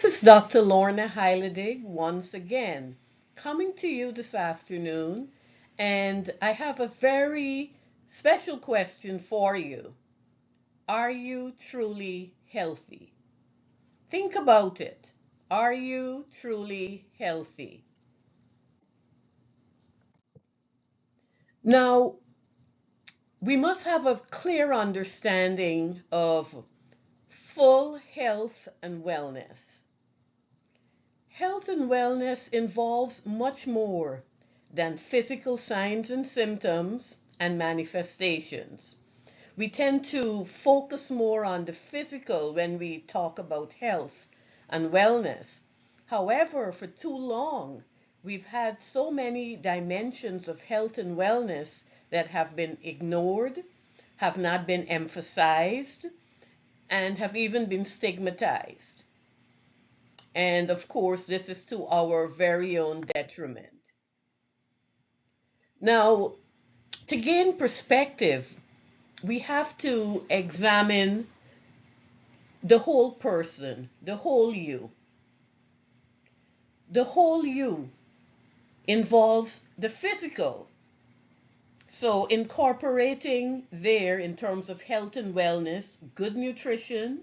This is Dr. Lorna Heilig once again, coming to you this afternoon, and I have a very special question for you. Are you truly healthy? Think about it. Are you truly healthy? Now, we must have a clear understanding of full health and wellness. Health and wellness involves much more than physical signs and symptoms and manifestations. We tend to focus more on the physical when we talk about health and wellness. However, for too long, we've had so many dimensions of health and wellness that have been ignored, have not been emphasized, and have even been stigmatized. And of course, this is to our very own detriment. Now, to gain perspective, we have to examine the whole person, the whole you. The whole you involves the physical. So, incorporating there in terms of health and wellness, good nutrition,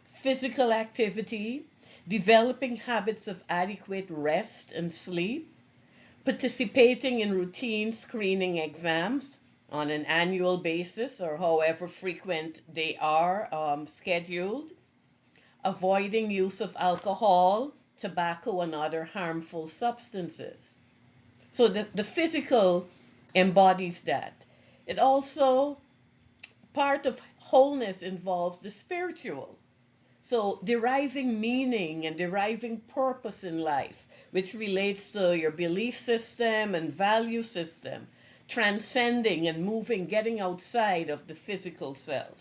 physical activity, developing habits of adequate rest and sleep, participating in routine screening exams on an annual basis or however frequent they are scheduled, avoiding use of alcohol, tobacco, and other harmful substances. So the physical embodies that. It also, part of wholeness involves the spiritual. So deriving meaning and deriving purpose in life, which relates to your belief system and value system, transcending and moving, getting outside of the physical self.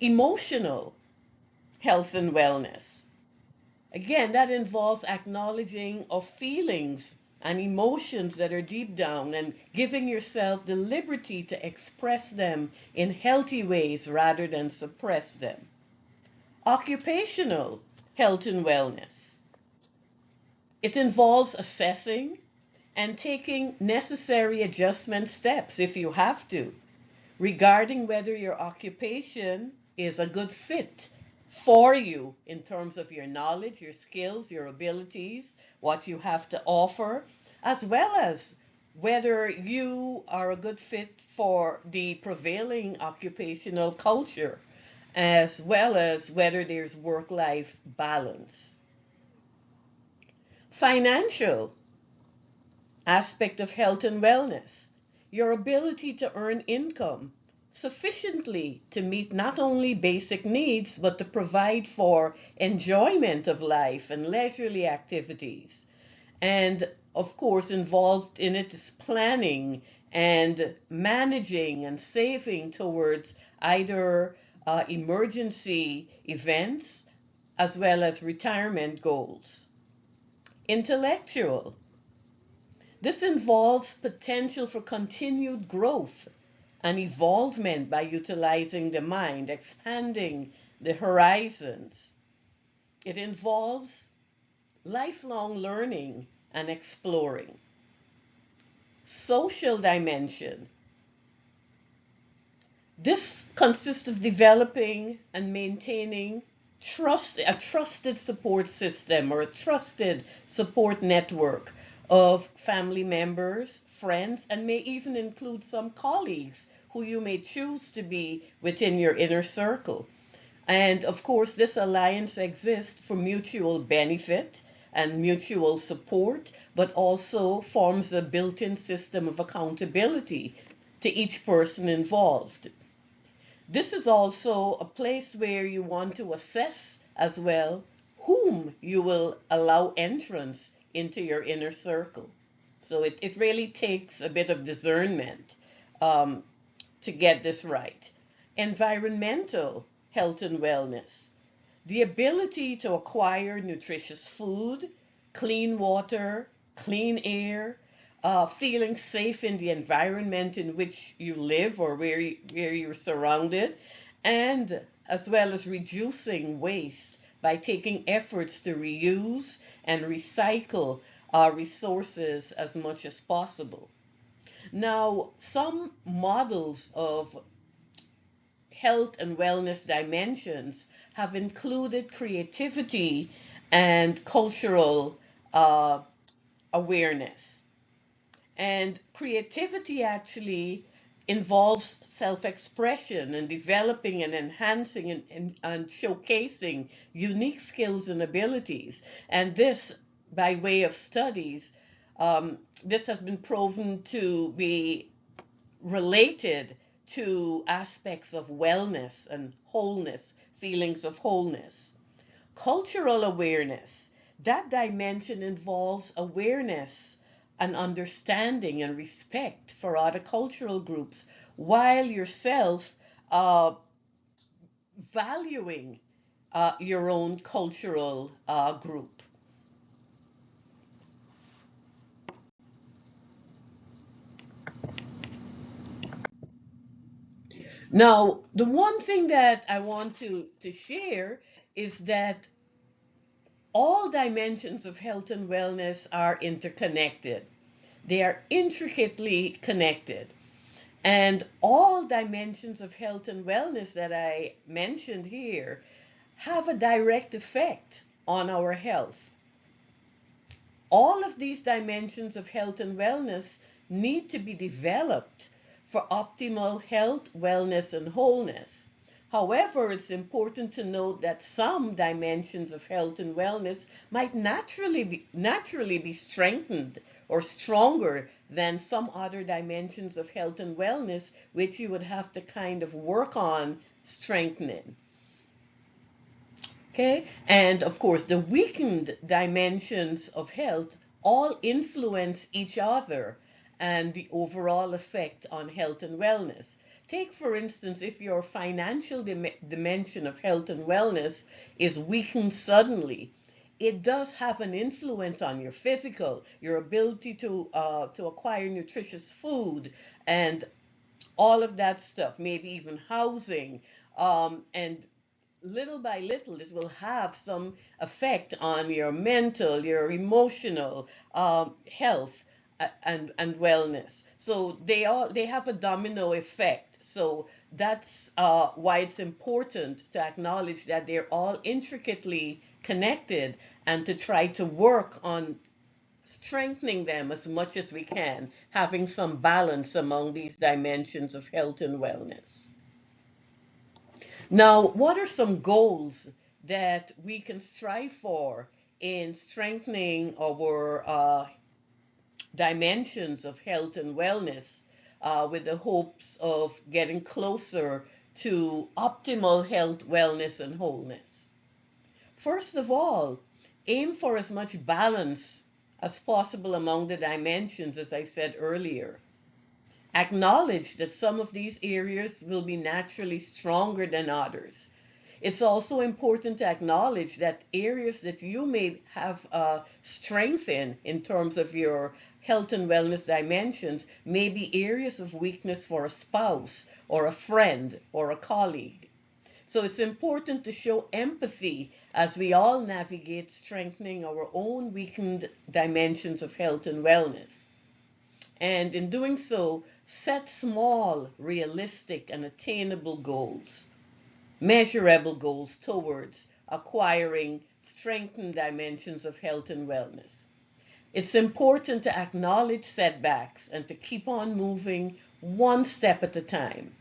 Emotional health and wellness. Again, that involves acknowledging of feelings and emotions that are deep down and giving yourself the liberty to express them in healthy ways rather than suppress them. Occupational health and wellness. It involves assessing and taking necessary adjustment steps if you have to, regarding whether your occupation is a good fit for you in terms of your knowledge, your skills, your abilities, what you have to offer, as well as whether you are a good fit for the prevailing occupational culture, as well as whether there's work-life balance. Financial aspect of health and wellness, your ability to earn income sufficiently to meet not only basic needs, but to provide for enjoyment of life and leisurely activities. And of course, involved in it is planning and managing and saving towards either emergency events as well as retirement goals. Intellectual. This involves potential for continued growth and evolvement by utilizing the mind, expanding the horizons. It involves lifelong learning and exploring. Social dimension. This consists of developing and maintaining a trusted support system or a trusted support network of family members, friends, and may even include some colleagues who you may choose to be within your inner circle. And of course, this alliance exists for mutual benefit and mutual support, but also forms a built-in system of accountability to each person involved. This is also a place where you want to assess as well whom you will allow entrance into your inner circle. So it really takes a bit of discernment um, to get this right. Environmental health and wellness. The ability to acquire nutritious food, clean water, clean air, feeling safe in the environment in which you live or where you're surrounded, and as well as reducing waste by taking efforts to reuse and recycle our resources as much as possible. Now, some models of health and wellness dimensions have included creativity and cultural uh, awareness. And creativity actually involves self-expression and developing and enhancing and showcasing unique skills and abilities. And this, by way of studies, this has been proven to be related to aspects of wellness and wholeness, feelings of wholeness. Cultural awareness, that dimension involves awareness and understanding and respect for other cultural groups while yourself valuing your own cultural group. Now, the one thing that I want to share is that all dimensions of health and wellness are interconnected. They are intricately connected. And all dimensions of health and wellness that I mentioned here have a direct effect on our health. All of these dimensions of health and wellness need to be developed for optimal health, wellness, and wholeness. However, it's important to note that some dimensions of health and wellness might naturally be strengthened or stronger than some other dimensions of health and wellness, which you would have to kind of work on strengthening. Okay, and of course, the weakened dimensions of health all influence each other and the overall effect on health and wellness. Take, for instance, if your financial dimension of health and wellness is weakened suddenly, it does have an influence on your physical, your ability to acquire nutritious food, and all of that stuff, maybe even housing, and little by little, it will have some effect on your mental, your emotional health and wellness. So they have a domino effect. So that's why it's important to acknowledge that they're all intricately connected and to try to work on strengthening them as much as we can, having some balance among these dimensions of health and wellness. Now, what are some goals that we can strive for in strengthening our dimensions of health and wellness with the hopes of getting closer to optimal health, wellness, and wholeness? First of all, aim for as much balance as possible among the dimensions, as I said earlier. Acknowledge that some of these areas will be naturally stronger than others. It's also important to acknowledge that areas that you may have strength in terms of your health and wellness dimensions may be areas of weakness for a spouse or a friend or a colleague. So it's important to show empathy as we all navigate strengthening our own weakened dimensions of health and wellness. And in doing so, set small, realistic, and attainable goals, measurable goals towards acquiring strengthened dimensions of health and wellness. It's important to acknowledge setbacks and to keep on moving one step at a time.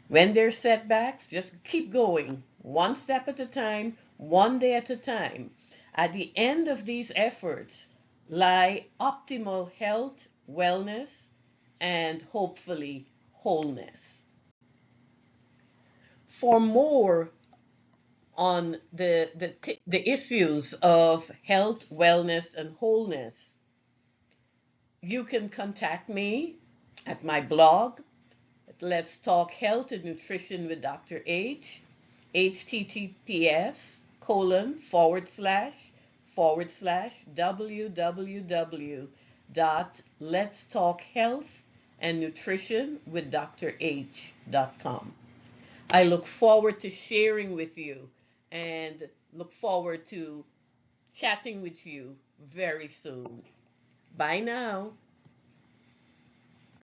When there's setbacks, just keep going one step at a time, one day at a time. At the end of these efforts lie optimal health, wellness, and hopefully wholeness. For more on the issues of health, wellness, and wholeness, you can contact me at my blog at Let's Talk Health and Nutrition with Dr. H, https://www letstalkhealthandnutritionwithdrh.com. I look forward to sharing with you and look forward to chatting with you very soon. Bye now.